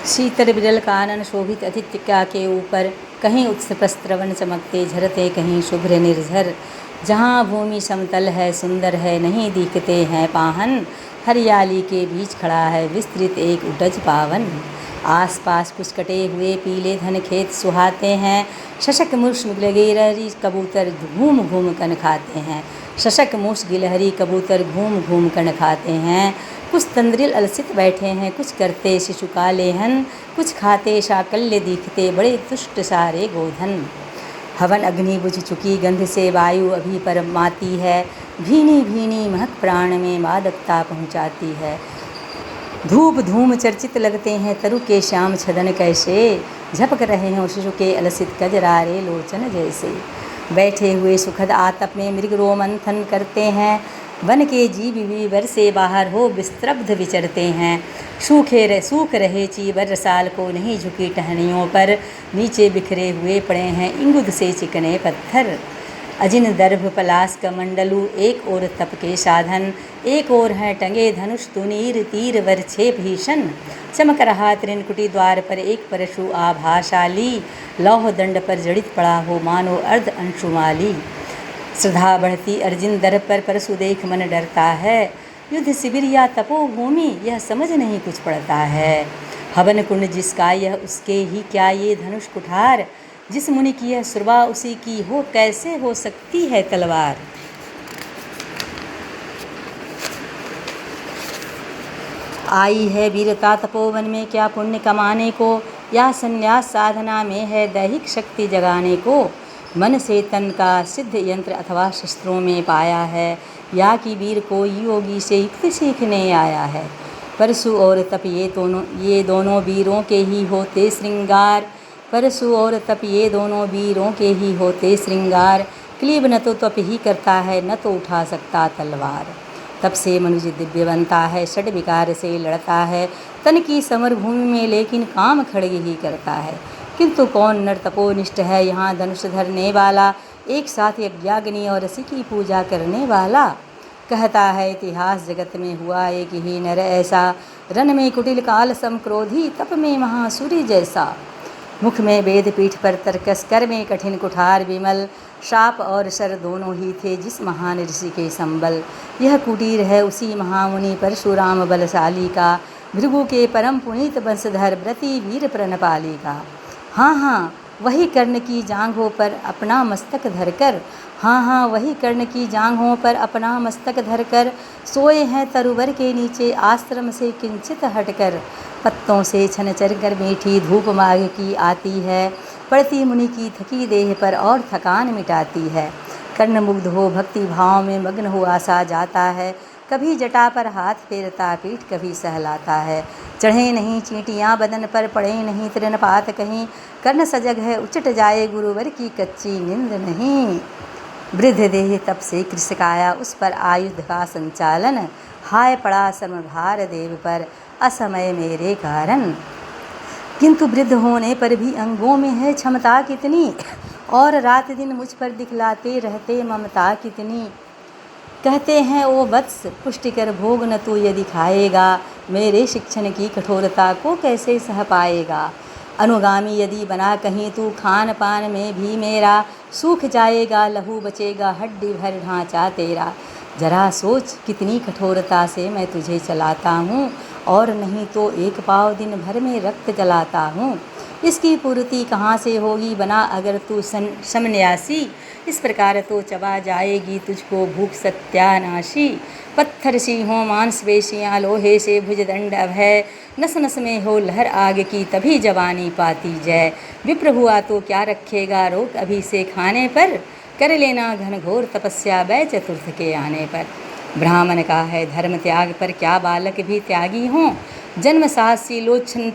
शीतल बिरल कानन शोभित आदित्य के ऊपर, कहीं उत्सप्रस्रवन चमकते झरते, कहीं शुभ्र निर्झर। जहाँ भूमि समतल है सुंदर है, नहीं दिखते हैं पाहन, हरियाली के बीच खड़ा है विस्तृत एक उटज पावन। आसपास कुछ कटे हुए पीले धन खेत सुहाते हैं, शशक मूष गिलहरी कबूतर घूम घूम कन खाते हैं, शशक मूष गिलहरी कबूतर घूम घूम कन खाते हैं। कुछ तंद्रिल अलसित बैठे हैं, कुछ करते शिशु का लेहन, कुछ खाते शाकल्य दिखते बड़े तुष्ट सारे गोधन। हवन अग्नि बुझ चुकी गंध से वायु अभी पर माती है, भीनी भीनी महक प्राण में मादकता पहुँचाती है। धूप धूम चर्चित लगते हैं तरु के श्याम छदन, कैसे झपक रहे हैं शिशु के अलसित कजरारे लोचन जैसे। बैठे हुए सुखद आतप में मृग रोमंथन करते हैं, वन के जीव वीवर से बाहर हो विस्तब्ध विचरते हैं। सूख रहे चीबर रसाल को नहीं झुकी टहनियों पर, नीचे बिखरे हुए पड़े हैं इंगुद से चिकने पत्थर। अजिन दर्भ पलास कमंडलू एक और तप के साधन, एक और हैं टंगे धनुष तुनीर तीर वरछे भीषण। चमक रहा त्रिनकुटी द्वार पर एक परशु आभाशाली, लौह दंड पर जड़ित पड़ा हो मानो अर्ध अंशुमाली। श्रद्धा बढ़ती अर्जुन दर्भ पर परशु देख मन डरता है, युद्ध शिविर या तपोभूमि यह समझ नहीं कुछ पड़ता है। हवन कुंड जिसका यह उसके ही क्या ये धनुष कुठार, जिस मुनि की यह सुरवा उसी की हो कैसे हो सकती है तलवार। आई है वीरता तपोवन में क्या पुण्य कमाने को, या संन्यास साधना में है दैहिक शक्ति जगाने को। मन से तन का सिद्ध यंत्र अथवा शस्त्रों में पाया है, या कि वीर को योगी से युक्त सीखने आया है। परशु और तप ये दोनों वीरों के ही होते श्रृंगार, परशु और तप ये दोनों वीरों के ही होते श्रृंगार। क्लीब न तो तप ही करता है, न तो उठा सकता तलवार। तप से मनुष्य दिव्य बनता है, षड विकार से लड़ता है, तन की समर भूमि में लेकिन काम खड़ग ही करता है। किंतु कौन नर तपोनिष्ठ है यहाँ धनुष धरने वाला, एक साथ यज्ञाग्नि और रसी की पूजा करने वाला। कहता है इतिहास जगत में हुआ एक ही नर ऐसा, रन में कुटिल काल सम क्रोधी, तप में महासूरी जैसा। मुख में वेद पीठ पर तर्कस, कर में कठिन कुठार विमल। शाप और शर दोनों ही थे जिस महान ऋषि के संबल। यह कुटीर है उसी महामुनि परशुराम बलशाली का, भृगु के परम पुनीत वंशधर व्रती वीर प्रणपाली का। हाँ हाँ वही कर्ण की जांघों पर अपना मस्तक धरकर, हाँ हाँ वही कर्ण की जांघों पर अपना मस्तक धरकर, सोए हैं तरुवर के नीचे आश्रम से किंचित हटकर। पत्तों से छनचर कर मीठी धूप माघ की आती है, पड़ती मुनि की थकी देह पर और थकान मिटाती है। कर्ण मुग्ध हो भक्ति भाव में मग्न हुआ सा जाता है, कभी जटा पर हाथ फेरता पीठ कभी सहलाता है। चढ़े नहीं चींटियाँ बदन पर, पड़े नहीं तृणपात कहीं, कर्ण सजग है उचट जाए गुरुवर की कच्ची नींद नहीं। वृद्ध देह तप से कृषकाया उस पर आयुध का संचालन, हाय पड़ा समभार देव पर असमय मेरे कारण। किंतु वृद्ध होने पर भी अंगों में है क्षमता कितनी, और रात दिन मुझ पर दिखलाते रहते ममता कितनी। कहते हैं ओ वत्स पुष्टिकर भोग न तू यदि खाएगा, मेरे शिक्षण की कठोरता को कैसे सह पाएगा। अनुगामी यदि बना कहीं तू, खान पान में भी मेरा सूख जाएगा, लहू बचेगा हड्डी भर ढांचा तेरा। जरा सोच कितनी कठोरता से मैं तुझे चलाता हूँ, और नहीं तो एक पाव दिन भर में रक्त जलाता हूँ। इसकी पूर्ति कहाँ से होगी बना अगर तू सन्यासी, इस प्रकार तो चबा जाएगी तुझको भूख सत्यानाशी। पत्थर सी हो मांसपेशियाँ लोहे से भुजदंड अभय, नस नस में हो लहर आग की तभी जवानी पाती जय। विप्र हुआ तो क्या रखेगा रोक अभी से खाने पर, कर लेना घनघोर तपस्या बै चतुर्थ के आने पर। ब्राह्मण का है धर्म त्याग पर क्या बालक भी त्यागी हों, जन्म साहसी लोचन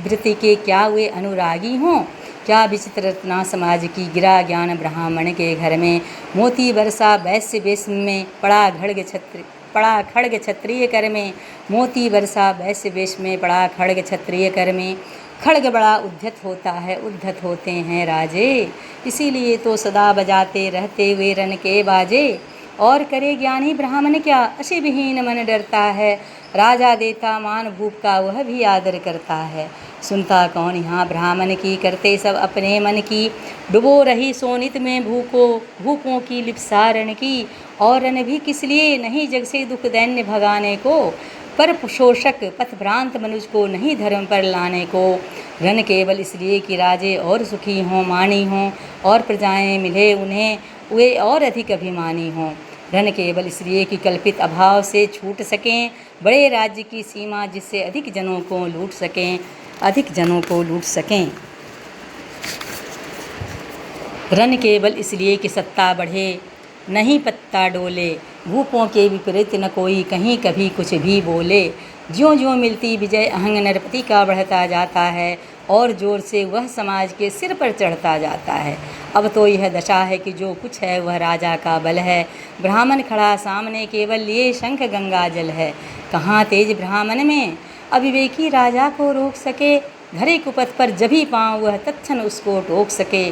वृत्ति के क्या वे अनुरागी हों। क्या विचित्र रत्ना समाज की गिरा ज्ञान ब्राह्मण के घर में, मोती वर्षा वैश्य वेश में पड़ा खड़ग क्षत्रिय कर में। मोती वर्षा वैश्य वेश में पड़ा खड़ग क्षत्रिय कर में। खड़ग बड़ा उद्धत होता है उद्धत होते हैं राजे, इसीलिए तो सदा बजाते रहते वे रन के बाजे। और करे ज्ञानी ब्राह्मण क्या, अशी विहीन मन डरता है, राजा देता मान भूप का वह भी आदर करता है। सुनता कौन यहाँ ब्राह्मण की, करते सब अपने मन की। डुबो रही सोनित में भूपों की लिप्सारण की, और अन भी किस लिए नहीं जग से दुख दैन्य भगाने को। पर शोषक पथभ्रांत मनुष्य को नहीं धर्म पर लाने को। रन केवल इसलिए कि राजे और सुखी हों, मानी हों, और प्रजाएं मिले उन्हें, वे और अधिक अभिमानी हों। रन केवल इसलिए कि कल्पित अभाव से छूट सकें, बड़े राज्य की सीमा जिससे अधिक जनों को लूट सकें, अधिक जनों को लूट सकें। रन केवल इसलिए कि सत्ता बढ़े, नहीं पत्ता डोले, भूपों के विपरीत न कोई कहीं कभी कुछ भी बोले। ज्यों ज्यों मिलती विजय अहंग नरपति का बढ़ता जाता है, और जोर से वह समाज के सिर पर चढ़ता जाता है। अब तो यह दशा है कि जो कुछ है वह राजा का बल है। ब्राह्मण खड़ा सामने केवल लिए शंख गंगा जल है। कहाँ तेज ब्राह्मण में अविवेकी राजा को रोक सके, धरे कुपथ पर जभी पाँव वह तत्क्षण उसको टोक सके।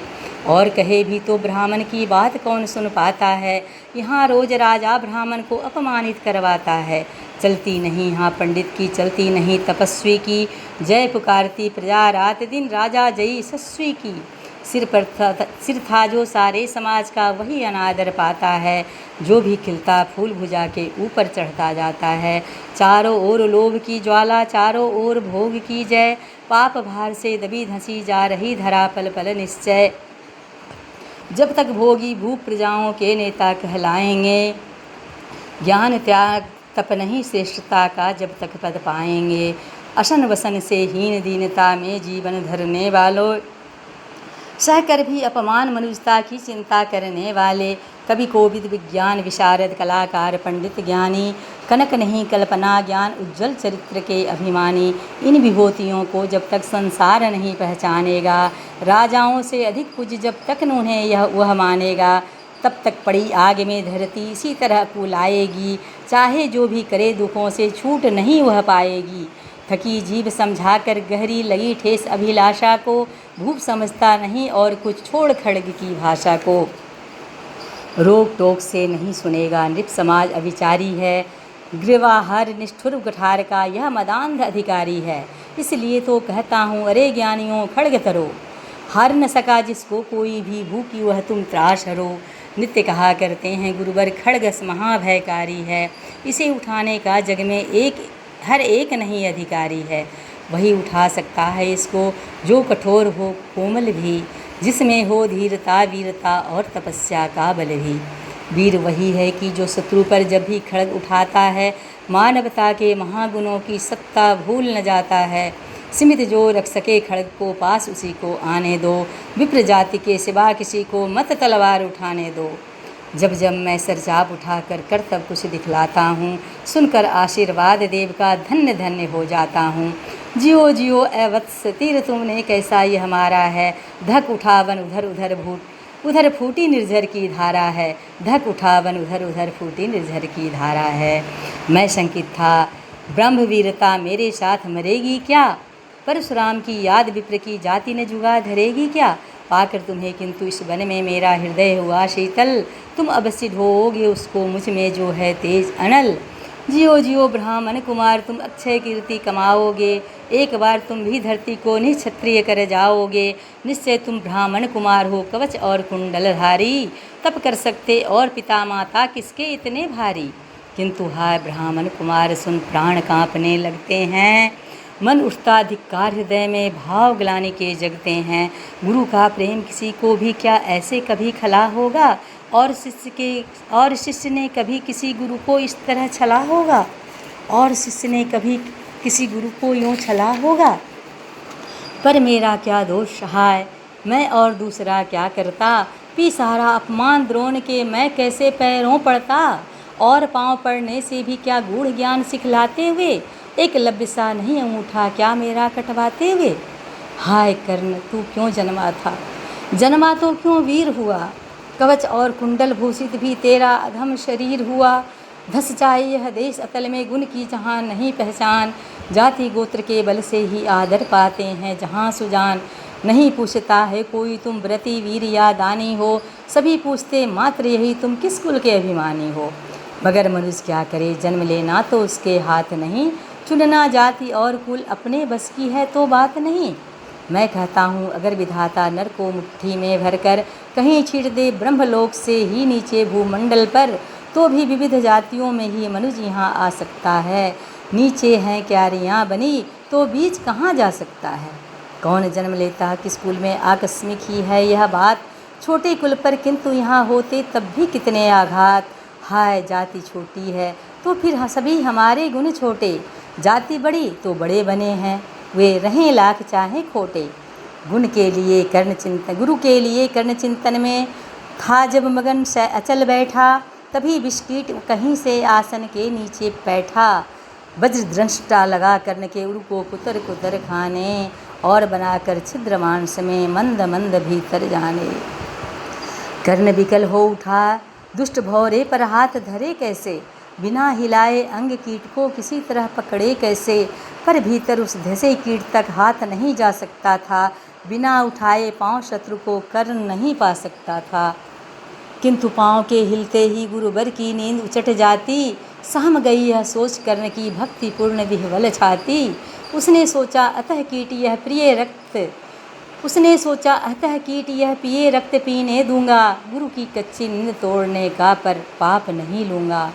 और कहे भी तो ब्राह्मण की बात कौन सुन पाता है, यहाँ रोज राजा ब्राह्मण को अपमानित करवाता है। चलती नहीं यहाँ पंडित की, चलती नहीं तपस्वी की, जय पुकारती प्रजा रात दिन, राजा जय यशस्वी की। सिर था जो सारे समाज का, वही अनादर पाता है। जो भी खिलता फूल भुजा के ऊपर चढ़ता जाता है। चारों ओर लोभ की ज्वाला, चारों ओर भोग की जय, पाप भार से दबी धंसी जा रही धरा पल पल निश्चय। जब तक भोगी भूप प्रजाओं के नेता कहलाएंगे, ज्ञान त्याग तप नहीं श्रेष्ठता का जब तक पद पाएंगे। असन वसन से हीन दीनता में जीवन धरने वालों, सहकर भी अपमान मनुष्यता की चिंता करने वाले, कवि कोविद विज्ञान विशारद कलाकार पंडित ज्ञानी, कनक नहीं कल्पना ज्ञान उज्जवल चरित्र के अभिमानी। इन विभूतियों को जब तक संसार नहीं पहचानेगा, राजाओं से अधिक पूज्य जब तक उन्हें वह मानेगा, तब तक पड़ी आग में धरती इसी तरह कुलाएगी। चाहे जो भी करे दुखों से छूट नहीं वह पाएगी। थकी जीभ समझाकर गहरी लगी ठेस अभिलाषा को, भूप समझता नहीं और कुछ छोड़ खड्ग की भाषा को। रोक टोक से नहीं सुनेगा नृप समाज अविचारी है, ग्रीवाहार निष्ठुर गठार का यह मदांध अधिकारी है। इसलिए तो कहता हूँ अरे ज्ञानियों खड्ग तरो, हार न सका जिसको कोई भी, भूखी वह तुम त्रास हरो। नित्य कहा करते हैं गुरुवर खड्ग महाभयकारी है, इसे उठाने का जग में हर एक नहीं अधिकारी है। वही उठा सकता है इसको जो कठोर हो कोमल भी, जिसमें हो धीरता वीरता और तपस्या का बल भी। वीर वही है कि जो शत्रु पर जब भी खड्ग उठाता है, मानवता के महागुणों की सत्ता भूल न जाता है। सीमित जो रख सके खड्ग को पास उसी को आने दो, विप्र जाति के सिवा किसी को मत तलवार उठाने दो। जब जब मैं सरचाप उठाकर कर्तव्य कुछ दिखलाता हूँ, सुनकर आशीर्वाद देव का धन्य धन्य हो जाता हूँ। जियो जियो ए वत्स तीर तुमने कैसा ये हमारा है, धक उठावन उधर उधर उधर फूटी निर्झर की धारा है, धक उठावन उधर उधर फूटी निर्झर की धारा है। मैं शंकित था ब्रह्मवीरता मेरे साथ मरेगी क्या, परशुराम की याद विप्र की जाति ने जुगा धरेगी क्या। पाकर तुम्हें किंतु इस वन में मेरा हृदय हुआ शीतल, तुम अवश्य ढोओगे उसको मुझ में जो है तेज अनल। जियो जियो ब्राह्मण कुमार तुम अक्षय कीर्ति कमाओगे, एक बार तुम भी धरती को निक्षत्रिय कर जाओगे। निश्चय तुम ब्राह्मण कुमार हो कवच और कुंडलधारी, तप कर सकते और पिता माता किसके इतने भारी। किंतु हाय ब्राह्मण कुमार सुन प्राण कांपने लगते हैं, मन उठता धिक्कार हृदय में भाव ग्लानि के जगते हैं। गुरु का प्रेम किसी को भी क्या ऐसे कभी खला होगा, और शिष्य ने कभी किसी गुरु को इस तरह छला होगा, और शिष्य ने कभी किसी गुरु को यूँ छला होगा। पर मेरा क्या दोष सहाय, मैं और दूसरा क्या करता, पी सारा अपमान द्रोण के मैं कैसे पैरों पड़ता। और पाँव पड़ने से भी क्या गूढ़ ज्ञान सिखलाते हुए, एक लब्य सा नहीं अंगूठा क्या मेरा कटवाते हुए। हाय कर्ण तू क्यों जन्मा था, जन्मा तो क्यों वीर हुआ, कवच और कुंडल भूषित भी तेरा अधम शरीर हुआ। धस जाए यह देश अतल में गुण की जहाँ नहीं पहचान, जाति गोत्र के बल से ही आदर पाते हैं जहाँ सुजान। नहीं पूछता है कोई तुम व्रती वीर या दानी हो, सभी पूछते मात्र यही तुम किस कुल के अभिमानी हो। मगर मनुष्य क्या करे जन्म लेना तो उसके हाथ नहीं, चुनना जाति और कुल अपने बस की है तो बात नहीं। मैं कहता हूँ अगर विधाता नर को मुट्ठी में भरकर कहीं छीट दे ब्रह्मलोक से ही नीचे भूमंडल पर, तो भी विविध जातियों में ही मनुष्य यहाँ आ सकता है। नीचे हैं क्यारियाँ बनी तो बीच कहाँ जा सकता है। कौन जन्म लेता है किस कुल में आकस्मिक ही है यह बात। छोटे कुल पर किंतु यहाँ होते तब भी कितने आघात। हाय जाति छोटी है तो फिर सभी हमारे गुण छोटे, जाति बड़ी तो बड़े बने हैं वे रहें लाख चाहे खोटे। गुण के लिए कर्ण चिंतन गुरु के लिए कर्ण चिंतन में था जब मगन से अचल बैठा, तभी विषकीट कहीं से आसन के नीचे बैठा। वज्र दृष्टा लगा कर्ण के उड़ को कुतर कुतर खाने, और बनाकर छिद्र मांस में मंद मंद भीतर जाने। कर्ण विकल हो उठा दुष्ट भौरे पर हाथ धरे कैसे, बिना हिलाए अंग कीट को किसी तरह पकड़े कैसे। पर भीतर उस धसे कीट तक हाथ नहीं जा सकता था, बिना उठाए पांव शत्रु को कर्ण नहीं पा सकता था। किंतु पांव के हिलते ही गुरुवर की नींद उचट जाती। सहम गई यह सोच कर्ण की भक्तिपूर्ण विह्वल छाती। उसने सोचा अतः कीट यह पिए रक्त पीने दूंगा, गुरु की कच्ची नींद तोड़ने का पर पाप नहीं लूँगा।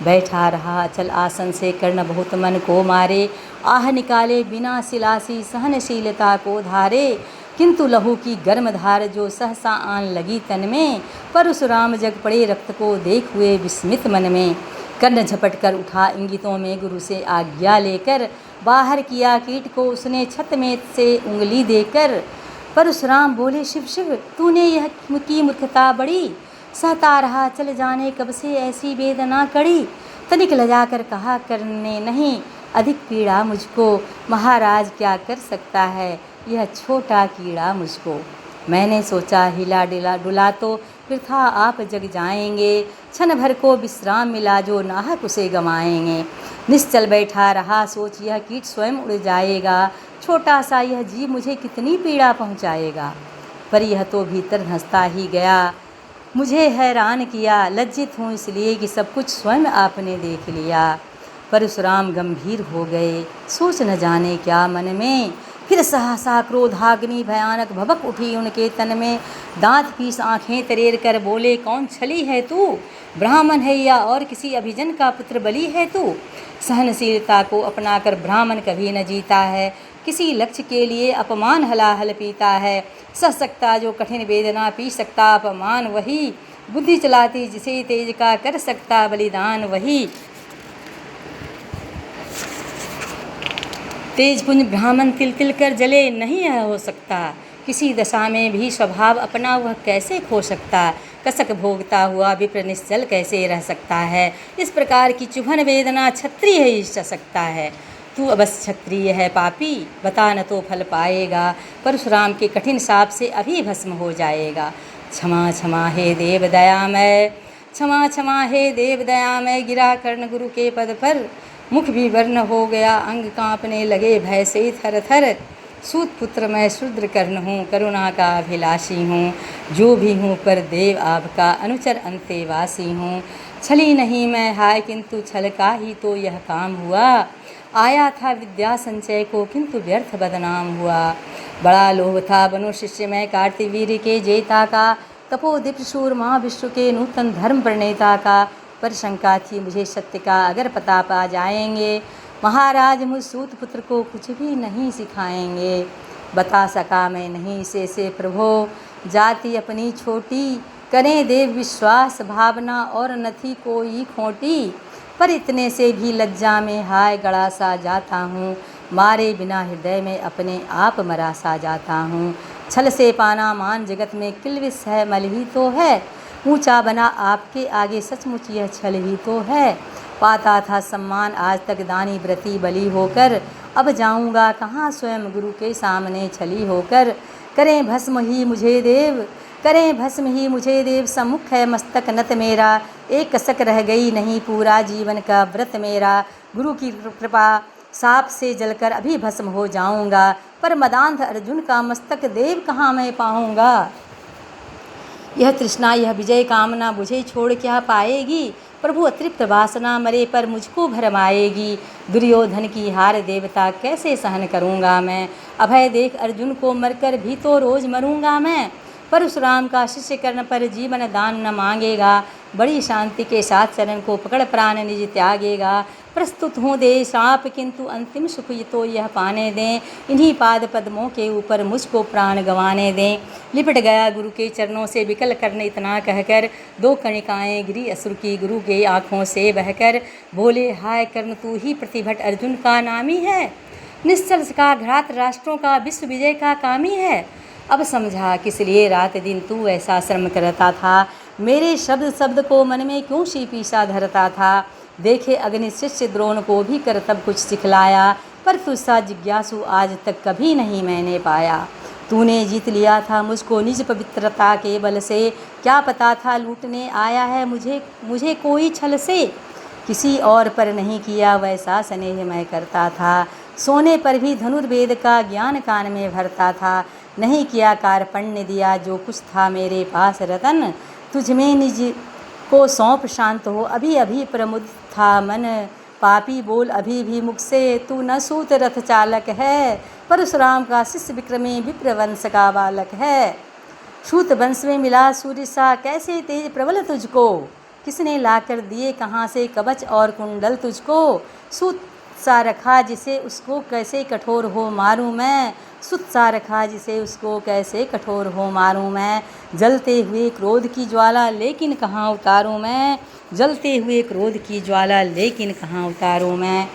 बैठा रहा अचल आसन से कर्ण बहुत मन को मारे, आह निकाले बिना सिलासी सहनशीलता को धारे। किंतु लहू की गर्म धार जो सहसा आन लगी तन में, परशुराम जग पड़े रक्त को देख हुए विस्मित मन में। कर्ण झपट कर उठा इंगितों में गुरु से आज्ञा लेकर, बाहर किया कीट को उसने छत में से उंगली देकर। परशुराम बोले शिव शिव तूने यह की मूर्खता बड़ी, सहता रहा चल जाने कब से ऐसी वेदना कड़ी। तनिक लजाकर कहा कर्ण ने नहीं अधिक पीड़ा मुझको, महाराज क्या कर सकता है यह छोटा कीड़ा मुझको। मैंने सोचा हिला डुला तो वृथा आप जग जाएंगे, क्षण भर को विश्राम मिला जो नाहक उसे गमाएंगे। निश्चल बैठा रहा सोच यह कीट स्वयं उड़ जाएगा, छोटा सा यह जीव मुझे कितनी पीड़ा पहुँचाएगा। पर यह तो भीतर धंसता ही गया, मुझे हैरान किया। लज्जित हूँ इसलिए कि सब कुछ स्वयं आपने देख लिया। परशुराम गंभीर हो गए, सोच न जाने क्या मन में। फिर सहसा क्रोधाग्नि भयानक भभक उठी उनके तन में। दांत पीस आंखें तरेर कर बोले कौन छली है तू, ब्राह्मण है या और किसी अभिजन का पुत्र बलि है तू। सहनशीलता को अपनाकर ब्राह्मण कभी न जीता है, किसी लक्ष्य के लिए अपमान हलाहल पीता है। सह सकता जो कठिन वेदना पी सकता अपमान वही, बुद्धि चलाती जिसे तेज का कर सकता बलिदान वही। तेजपुंज ब्राह्मण तिल तिल कर जले नहीं यह हो सकता, किसी दशा में भी स्वभाव अपना वह कैसे खो सकता। कसक भोगता हुआ विप्र निश्चल कैसे रह सकता है, इस प्रकार की चुभन वेदना क्षत्रिय ही सह सकता है। तू अवश्य क्षत्रिय है पापी, बता न तो फल पाएगा। परशुराम के कठिन शाप से अभी भस्म हो जाएगा। क्षमा क्षमा हे देव दयामय, क्षमा क्षमा हे देव दयामय। गिरा कर्ण गुरु के पद पर, मुख भी वर्ण हो गया, अंग कांपने लगे भय से थर थर। सूत पुत्र मैं शूद्र कर्ण हूँ, करुणा का अभिलाषी हूँ। जो भी हूँ पर देव आपका अनुचर अंतेवासी हूँ। छली नहीं मैं हाय किंतु छल का ही तो यह काम हुआ। आया था विद्या संचय को किंतु व्यर्थ बदनाम हुआ। बड़ा लोभ था बनो शिष्य में कार्तिवीर के जेता का, तपोदीप्त शूरमा विश्व के नूतन धर्म प्रणेता का। पर शंका थी मुझे सत्य का अगर पता पा जाएंगे, महाराज मुझ सूत पुत्र को कुछ भी नहीं सिखाएंगे। बता सका मैं नहीं से प्रभो, जाति अपनी छोटी, करें देव विश्वास भावना और न थी कोई खोटी। पर इतने से भी लज्जा में हाय गड़ा सा जाता हूँ, मारे बिना हृदय में अपने आप मरा सा जाता हूँ। छल से पाना मान जगत में किलविस है मल ही तो है, ऊंचा बना आपके आगे सचमुच यह छल ही तो है। पाता था सम्मान आज तक दानी व्रती बलि होकर, अब जाऊंगा कहाँ स्वयं गुरु के सामने छली होकर। करें भस्म ही मुझे देव, करें भस्म ही मुझे देव, सम्मुख है मस्तक नत मेरा। एक कसक रह गई नहीं पूरा जीवन का व्रत मेरा। गुरु की कृपा साप से जलकर अभी भस्म हो जाऊंगा, पर मदांध अर्जुन का मस्तक देव कहाँ मैं पाऊंगा। यह तृष्णा यह विजय कामना मुझे छोड़ क्या पाएगी, प्रभु अतृप्त वासना मरे पर मुझको भरम आएगी। दुर्योधन की हार देवता कैसे सहन करूँगा मैं। अभय देख अर्जुन को मरकर भी तो रोज़ मरूँगा मैं। परशुराम का शिष्य कर्ण पर जीवन दान न मांगेगा। बड़ी शांति के साथ चरण को पकड़ प्राण निज त्यागेगा। प्रस्तुत हूँ दे शाप किंतु अंतिम सुख तो यह पाने दें। इन्हीं पाद पद्मों के ऊपर मुझको प्राण गंवाने दें। लिपट गया गुरु के चरणों से विकल कर्ण इतना कहकर। दो कणिकाएँ गिरी असुर की गुरु के आँखों से बहकर। बोले हाय कर्ण तू ही प्रतिभट अर्जुन का नामी है। निश्चल का घात राष्ट्रों का विश्व विजय का कामी है। अब समझा किस लिए रात दिन तू ऐसा श्रम करता था। मेरे शब्द शब्द को मन में क्यों शीपीसा धरता था। देखे अग्नि शिष्य द्रोण को भी कर तब कुछ सिखलाया। पर तुझसा जिज्ञासु आज तक कभी नहीं मैंने पाया। तूने जीत लिया था मुझको निज पवित्रता के बल से। क्या पता था लूटने आया है मुझे कोई छल से। किसी और पर नहीं किया वैसा स्नेह मैं करता था। सोने पर भी धनुर्वेद का ज्ञान कान में भरता था। नहीं किया कार्पण्य दिया जो कुछ था मेरे पास रतन। तुझमें निज को सौंप शांत हो अभी अभी प्रमुद था मन। पापी बोल अभी भी मुख से तू न सूत रथ चालक है। परशुराम का शिष्य विक्रमी विप्रवंश का बालक है। सूत वंश में मिला सूर्य सा कैसे तेज प्रबल तुझको। किसने लाकर दिए कहाँ से कवच और कुंडल तुझको। सूत सा रखा जिसे उसको कैसे कठोर हो मारूं मैं। सुत सा रखा जिसे उसको कैसे कठोर हो मारूं मैं। जलते हुए क्रोध की ज्वाला लेकिन कहाँ उतारूं मैं। जलते हुए क्रोध की ज्वाला लेकिन कहाँ उतारूं मैं।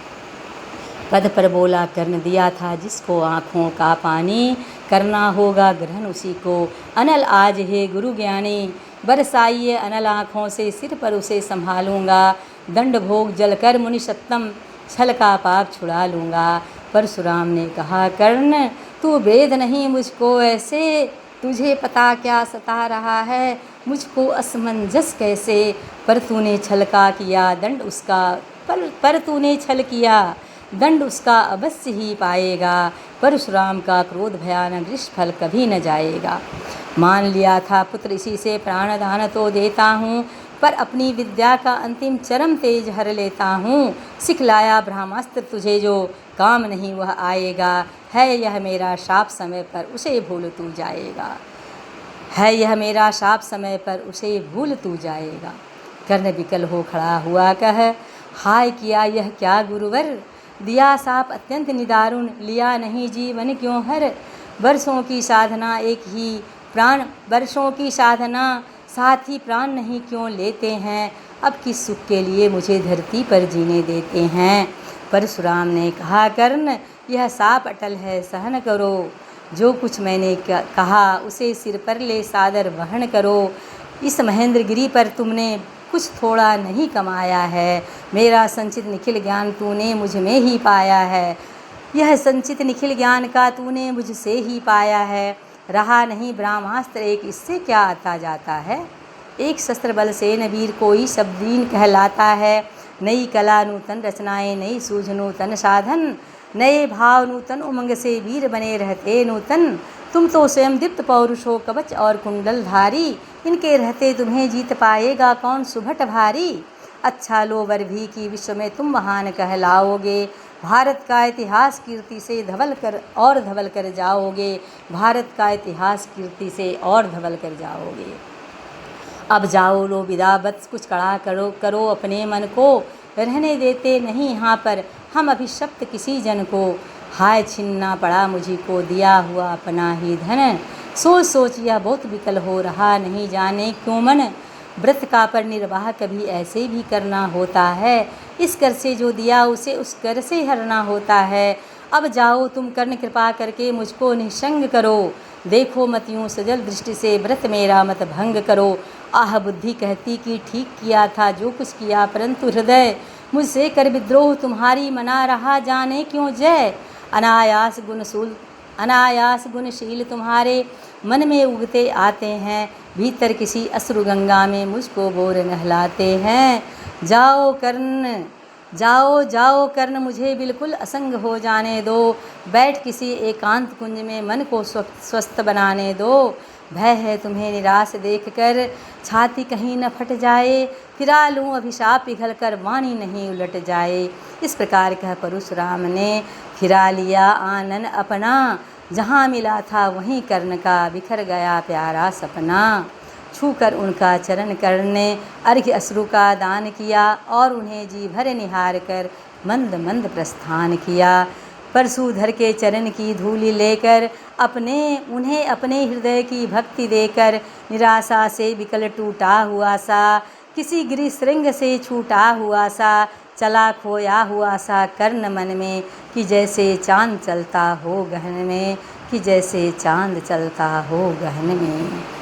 पद पर बोला कर्ण दिया था जिसको आँखों का पानी। करना होगा ग्रहण उसी को अनल आज है गुरु ज्ञानी। बरसाइए अनल आँखों से सिर पर उसे संभालूंगा। दंड भोग जलकर मुनि सत्तम छल का पाप छुड़ा लूँगा। परशुराम ने कहा कर्ण तू वेद नहीं मुझको ऐसे। तुझे पता क्या सता रहा है मुझको असमंजस कैसे। पर तूने छल का किया दंड उसका पर तूने छल किया दंड उसका अवश्य ही पाएगा। परशुराम का क्रोध भयानक निष्फल कभी न जाएगा। मान लिया था पुत्र इसी से प्राण दान तो देता हूँ। पर अपनी विद्या का अंतिम चरम तेज हर लेता हूँ। सिखलाया ब्रह्मास्त्र तुझे जो काम नहीं वह आएगा। है यह मेरा शाप समय पर उसे भूल तू जाएगा। है यह मेरा शाप समय पर उसे भूल तू जाएगा। कर्ण विकल हो खड़ा हुआ कह हाय किया यह क्या गुरुवर। दिया साप अत्यंत निदारुण लिया नहीं जीवन क्यों हर। वर्षों की साधना एक ही प्राण वर्षों की साधना साथ ही प्राण नहीं क्यों लेते हैं। अब किस सुख के लिए मुझे धरती पर जीने देते हैं। परशुराम ने कहा कर्ण यह साप अटल है सहन करो। जो कुछ मैंने कहा उसे सिर पर ले सादर वहन करो। इस महेंद्रगिरी पर तुमने कुछ थोड़ा नहीं कमाया है। मेरा संचित निखिल ज्ञान तूने मुझ में ही पाया है। यह संचित निखिल ज्ञान का तूने मुझसे ही पाया है। रहा नहीं ब्रह्मास्त्र एक इससे क्या आता जाता है। एक शस्त्र बल से न वीर कोई शब्दीन कहलाता है। नई कला नूतन रचनाएं नई सूझ नूतन साधन। नए भाव नूतन उमंग से वीर बने रहते नूतन। तुम तो स्वयं दीप्त पौरुष हो कवच और कुंडल धारी। इनके रहते तुम्हें जीत पाएगा कौन सुभट भारी। अच्छा लो वर भी कि विश्व में तुम महान कहलाओगे। भारत का इतिहास कीर्ति से धवल कर जाओगे। भारत का इतिहास कीर्ति से और धवल कर जाओगे। अब जाओ लो विदा बत्स कुछ कड़ा करो अपने मन को। रहने देते नहीं यहाँ पर हम अभिशप्त किसी जन को। हाय छिन्ना पड़ा मुझी को दिया हुआ अपना ही धन। सोच सोच यह बहुत विकल हो रहा नहीं जाने क्यों मन। व्रत का पर निर्वाह कभी ऐसे भी करना होता है। इस कर से जो दिया उसे उस कर से हरना होता है। अब जाओ तुम कर्ण कृपा करके मुझको निसंग करो। देखो मत यूँ सजल दृष्टि से व्रत मेरा मत भंग करो। आह बुद्धि कहती कि ठीक किया था जो कुछ किया परंतु हृदय मुझसे कर विद्रोह तुम्हारी मना रहा जाने क्यों जय। अनायास गुणशील तुम्हारे मन में उगते आते हैं। भीतर किसी असुर गंगा में मुझको बोर नहलाते हैं। जाओ कर्ण जाओ जाओ कर्ण मुझे बिल्कुल असंग हो जाने दो, बैठ किसी एकांत कुंज में मन को स्वस्थ बनाने दो। भय है तुम्हें निराश देखकर, छाती कहीं न फट जाए, फिरा लूँ अभिशाप पिघल कर वाणी नहीं उलट जाए। इस प्रकार कह परशुराम ने फिरा लिया आनन अपना, जहाँ मिला था वहीं कर्ण का बिखर गया प्यारा सपना। छूकर उनका चरण कर्ण ने अर्घ्य अश्रु का दान किया, और उन्हें जी भर निहार कर मंद मंद प्रस्थान किया। परशुधर के चरण की धूलि लेकर उन्हें अपने हृदय की भक्ति देकर, निराशा से विकल टूटा हुआ सा, किसी गिरि श्रृंग से छूटा हुआ सा, चला खोया हुआ सा कर्ण मन में, कि जैसे चांद चलता हो गहन में, कि जैसे चांद चलता हो गहन में।